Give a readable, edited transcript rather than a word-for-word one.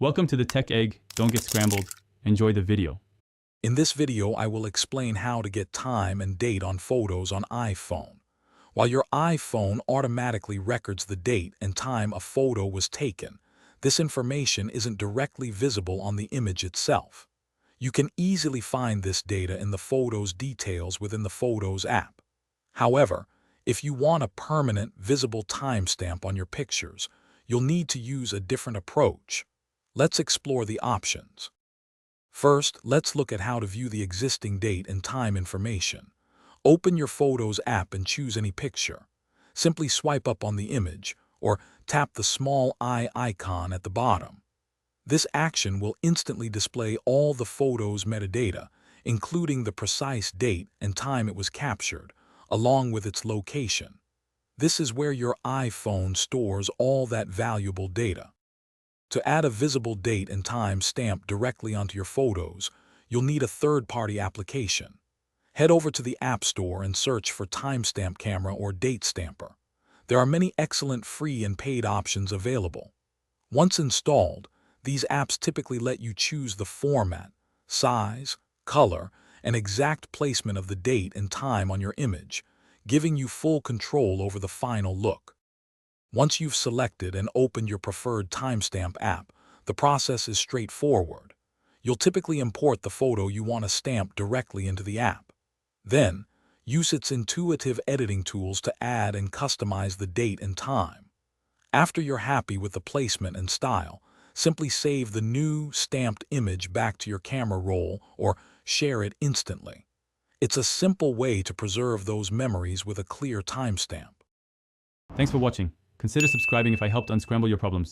Welcome to the Tech Egg. Don't get scrambled. Enjoy the video. In this video, I will explain how to get time and date on photos on iPhone. While your iPhone automatically records the date and time a photo was taken, this information isn't directly visible on the image itself. You can easily find this data in the Photos details within the Photos app. However, if you want a permanent, visible timestamp on your pictures, you'll need to use a different approach. Let's explore the options. First, let's look at how to view the existing date and time information. Open your Photos app and choose any picture. Simply swipe up on the image, or tap the small eye icon at the bottom. This action will instantly display all the photo's metadata, including the precise date and time it was captured, along with its location. This is where your iPhone stores all that valuable data. To add a visible date and time stamp directly onto your photos, you'll need a third-party application. Head over to the App Store and search for Timestamp Camera or Date Stamper. There are many excellent free and paid options available. Once installed, these apps typically let you choose the format, size, color, and exact placement of the date and time on your image, giving you full control over the final look. Once you've selected and opened your preferred timestamp app, the process is straightforward. You'll typically import the photo you want to stamp directly into the app. Then, use its intuitive editing tools to add and customize the date and time. After you're happy with the placement and style, simply save the new, stamped image back to your camera roll or share it instantly. It's a simple way to preserve those memories with a clear timestamp. Thanks for watching. Consider subscribing if I helped unscramble your problems.